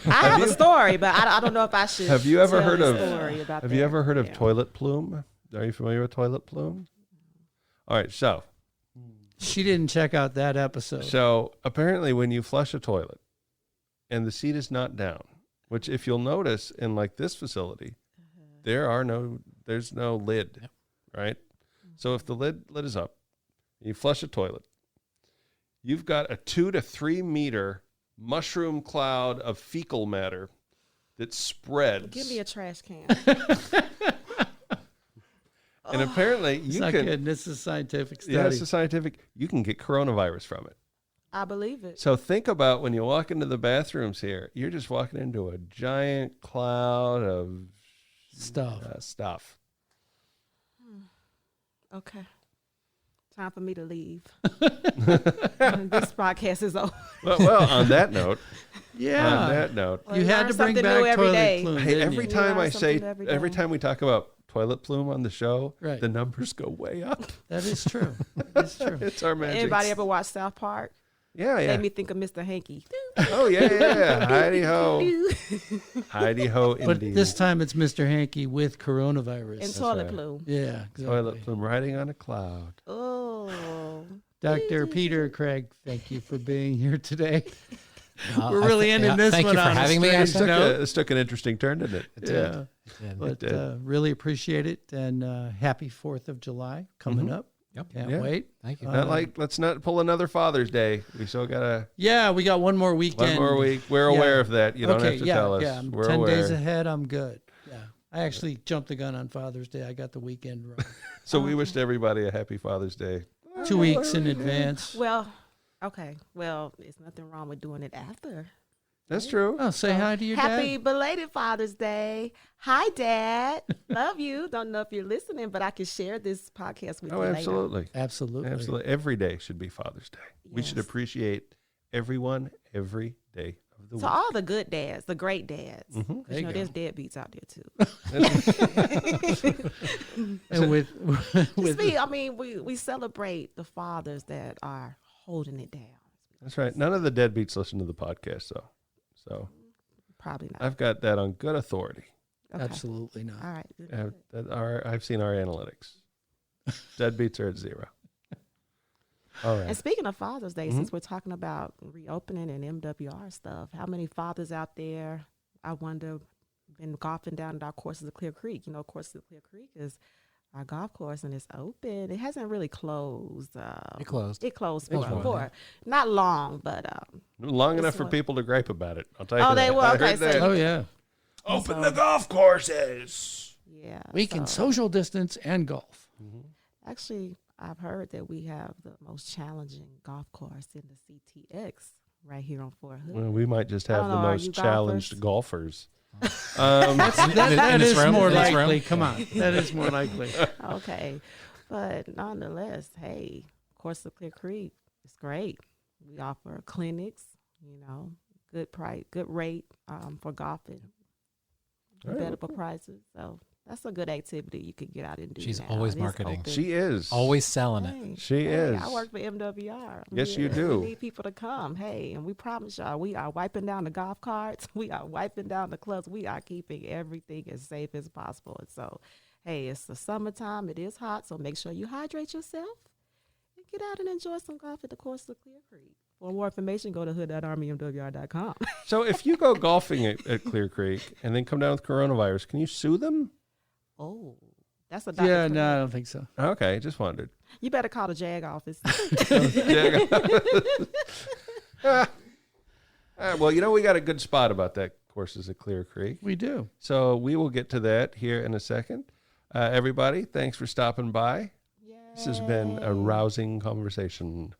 I have a story, but I don't know if I should. Have you ever tell heard the of story about Have that. you ever heard of Yeah. toilet plume? Are you familiar with toilet plume? All right, so She didn't check out that episode. So apparently when you flush a toilet and the seat is not down, which if you'll notice in like this facility, there's no lid, right? So if the lid is up, you flush a toilet, you've got a 2 to 3 meter mushroom cloud of fecal matter that spreads. Give me a trash can. And apparently It's you not can. good. This is scientific study. Yeah, it's a scientific. You can get coronavirus from it. I believe it. So think about when you walk into the bathrooms here, you're just walking into a giant cloud of stuff. Okay. Time for me to leave. This podcast is over. Well, on that note, Yeah. on that note, Well, You had to bring learn something back new every toilet day. plume. hey, didn't every you? time learn I say, something every every day. time we talk about toilet plume on the show, Right. the numbers go way up. That is true. That's true. It's our magic. Anybody ever watch South Park? Yeah, yeah. Made me think of Mr. Hanky. Oh, yeah. Heidi ho. Heidi ho, But indeed. this time it's Mr. Hanky with coronavirus. And toilet right. plume. Yeah. Exactly. Toilet plume riding on a cloud. Oh. Dr. Peter Craig, thank you for being here today. Well, We're really ending this thank one you for on a having me. strange Ashton. note. This took an interesting turn, didn't it? Yeah. Yeah. But did. really appreciate it. And happy 4th of July coming up. Yep. Can't Yeah. wait. Thank you. Let's not pull another Father's Day. We still got Yeah, we got one more weekend. one more week. We're Yeah. aware of that. You don't okay, have to yeah, tell us. Yeah, I'm We're 10 aware. days ahead. I'm good. Yeah. I actually jumped the gun on Father's Day. I got the weekend wrong. So we wished everybody a happy Father's Day. 2 weeks in advance. Well, okay. Well, there's nothing wrong with doing it after. That's true. Oh, say hi to your Happy dad. belated Father's Day. Hi, Dad. Love you. Don't know if you're listening, but I can share this podcast with Oh, you later. absolutely. Absolutely. Absolutely. Every day should be Father's Day. We should Yes. appreciate everyone every day of the So week. all the good dads, the great dads. Mhm. 'Cause, There you there's go. deadbeats out there too. And with I mean, we celebrate the fathers that are holding it down. That's right. None of the deadbeats listen to the podcast, though. So Probably not. I've got that on good authority. Okay. absolutely not. All right. Good. I've seen our analytics. Deadbeats are at 0. All And right. speaking of Father's Day, Mhm. since we're talking about reopening and MWR stuff, how many fathers out there, I wonder, been golfing down at our courses of Clear Creek? You know, Courses of Clear Creek is our golf course and it's open. It hasn't really closed. It closed. It closed It closed, for not long, but Long enough This for one. people to gripe about it. I'll tell you Oh, that. they will? I Okay, heard so- that. Oh, yeah. Open So- the golf courses. yeah. We can so- social distance and golf. Actually, I've heard that we have the most challenging golf course in the CTX right here on Fort Hood. Well, we might just have I don't the know, are most you challenged golfers? golfers. That in is this room? more In this room? likely. Come on. That is more likely. Okay. But nonetheless, hey, Course of Clear Creek is great. We offer clinics, good price, good rate for golfing, competitive prices. So that's a good activity you can get out and do. She's now. always marketing. She is. Always selling it. She is. I work for MWR. Yes, you do. We need people to come. Hey, and we promise y'all, we are wiping down the golf carts. We are wiping down the clubs. We are keeping everything as safe as possible. And so, hey, it's the summertime. It is hot, so make sure you hydrate yourself and get out and enjoy some golf at the Course of Clear Creek. For more information, go to hood.armymwr.com. So if you go golfing at Clear Creek and then come down with coronavirus, can you sue them? Oh, that's a Yeah, no, I don't think so. Okay, just wondered. You better call the JAG office. Well, we got a good spot about that Courses at Clear Creek. We do. So we will get to that here in a second. Everybody, thanks for stopping by. Yay. This has been a rousing conversation.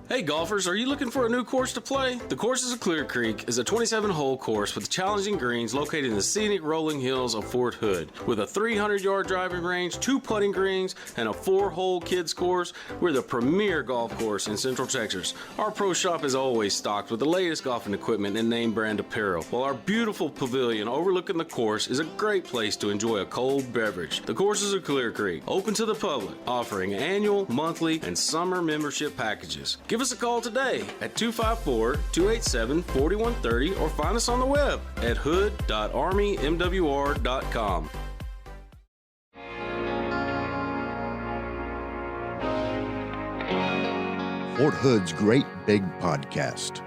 Hey golfers, are you looking for a new course to play? The Courses of Clear Creek is a 27-hole course with challenging greens located in the scenic rolling hills of Fort Hood. With a 300-yard driving range, 2 putting greens, and a 4-hole kids course, we're the premier golf course in Central Texas. Our pro shop is always stocked with the latest golfing equipment and name brand apparel, while our beautiful pavilion overlooking the course is a great place to enjoy a cold beverage. The Courses of Clear Creek, open to the public, offering annual, monthly, and summer membership packages. Give us a call today at 254-287-4130 or find us on the web at hood.armymwr.com. Fort Hood's Great Big Podcast.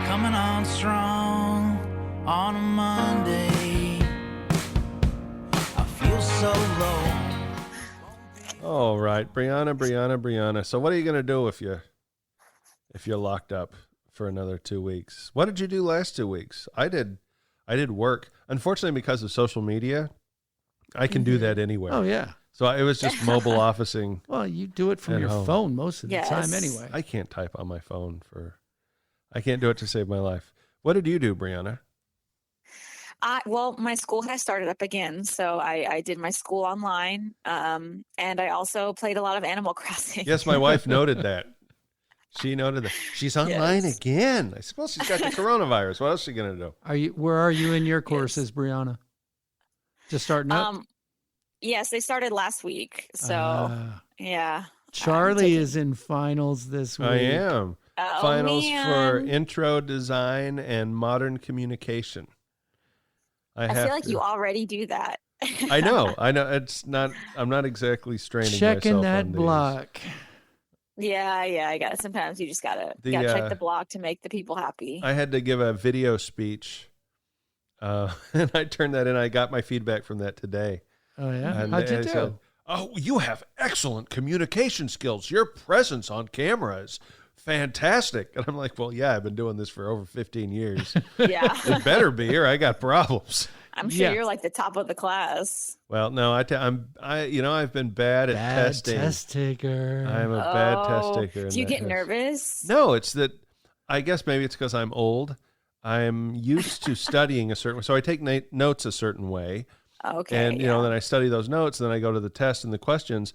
Coming on strong on a Monday. I feel so low. All right, Brianna. So what are you going to do if you're locked up for another 2 weeks? What did you do last 2 weeks? I did work. Unfortunately, because of social media, I can do that anywhere. Oh, yeah. So it was just mobile officing. Well, you do it from your home. phone most of the time anyway. I can't type on my phone I can't do it to save my life. What did you do, Brianna? Well, my school has started up again, so I did my school online, and I also played a lot of Animal Crossing. Yes, my wife noted that. She noted that. She's online again. I suppose she's got the coronavirus. What else is she going to do? Where are you in your courses, Brianna? Just starting up? Yes, they started last week, so yeah. Charlie is in finals this week. I am. Oh, Finals for man. intro design and modern communication. I feel like you already do that. I know. It's not. I'm not exactly straining Checking myself that on block. Yeah, I got it. Sometimes you just gotta check the block to make the people happy. I had to give a video speech, and I turned that in. I got my feedback from that today. Oh yeah, and how'd you do? Said, "Oh, you have excellent communication skills. Your presence on camera is fantastic." And I'm like, well, yeah, I've been doing this for over 15 years. Yeah. It better be, or I got problems. I'm sure you're like the top of the class. Well, no, I've been bad at testing. Test taker. I'm a bad test taker. Do you get nervous? No, it's that. I guess maybe it's because I'm old. I'm used to studying a certain way, so I take notes a certain way. Okay. And then I study those notes, and then I go to the test, and the questions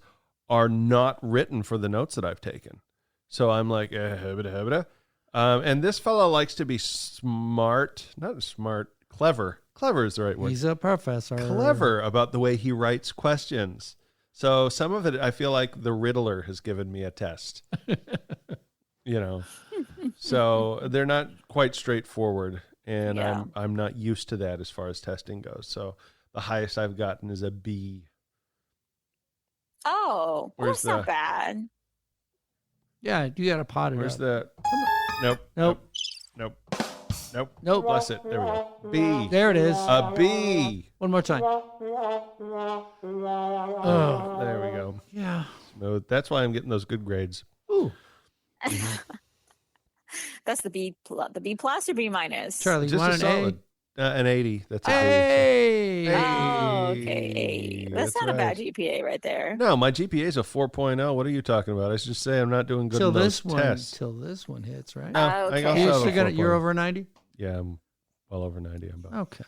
are not written for the notes that I've taken. So I'm like, and this fellow likes to be smart, not smart, clever. Clever is the right word. He's a professor. Clever about the way he writes questions. So some of it, I feel like the Riddler has given me a test. So they're not quite straightforward, and I'm not used to that as far as testing goes. So the highest I've gotten is a B. Oh, well, that's not bad. Yeah, you got to pot it Where's up. the? Nope. Bless it. There we go. B. There it is. A B. One more time. Oh, there we go. Yeah. Smooth. That's why I'm getting those good grades. Ooh. That's the B plus or B minus. Charlie, you want an an 80. That's a hey. Oh, okay. That's not a bad GPA right there. No, my GPA is a 4.0. What are you talking about? I should just say I'm not doing good in those tests. Till this one hits, right? No, okay. I also have a You're over 90? Yeah, I'm well over 90. I'm about. Okay.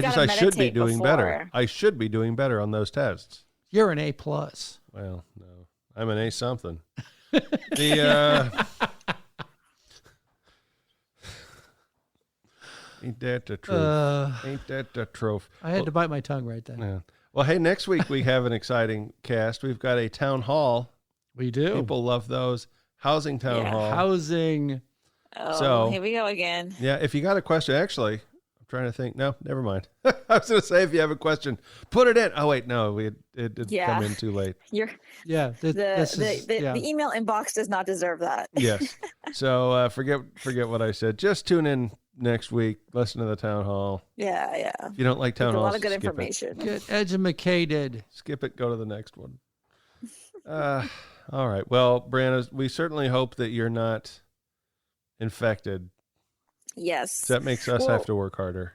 gotta should be meditate doing before. better. I should be doing better on those tests. You're an A+. Well, no, I'm an A something. The ain't that the truth? Ain't that the truth? I had to bite my tongue right then. Yeah. Well, hey, next week we have an exciting cast. We've got a town hall. We do. People love those. Housing town hall. Housing. Oh, So, here we go again. Yeah, if you got a question, actually, I'm trying to think. No, never mind. I was going to say, if you have a question, put it in. Oh, wait, no, it did come in too late. The email inbox does not deserve that. Yes. So forget what I said. Just tune in next week. Listen to the town hall. Yeah. If you don't like town halls, a lot of good skip information. Get educated. Skip it. Go to the next one. All right. Well, Brianna, we certainly hope that you're not infected. Yes. That makes us have to work harder.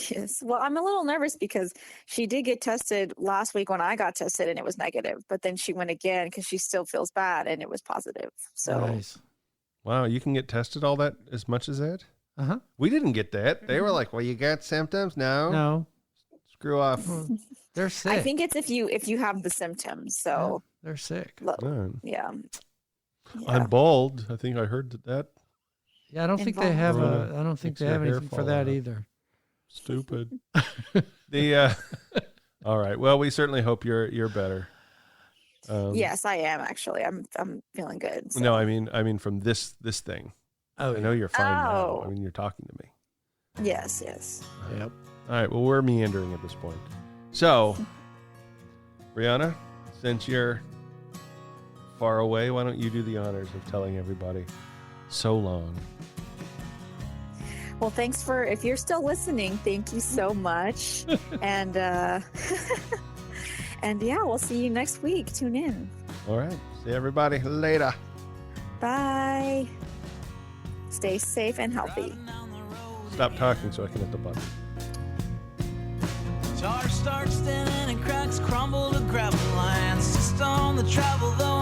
Yes. Well, I'm a little nervous because she did get tested last week when I got tested and it was negative, but then she went again because she still feels bad and it was positive. So nice. Wow, you can get tested all that as much as that? Uh-huh. We didn't get that. They were like, well, you got symptoms? No. Screw off. They're sick. I think it's if you have the symptoms. So they're sick. Yeah. I'm bald. I think I heard that. Yeah, I don't think they have I don't think they have anything for that either. Stupid. All right. Well, we certainly hope you're better. Yes, I am actually. I'm feeling good. So. No, I mean from this thing. Oh, I know you're fine now. I mean, you're talking to me. Yes. Yep. All right. Well, we're meandering at this point. So, Brianna, since you're far away, why don't you do the honors of telling everybody so long? Well, thanks if you're still listening, thank you so much. And yeah, we'll see you next week. Tune in. All right. See everybody later. Bye. Stay safe and healthy. Stop talking so I can hit the button. Tar starts thinning and cracks crumble to gravel lines. Just on the travel though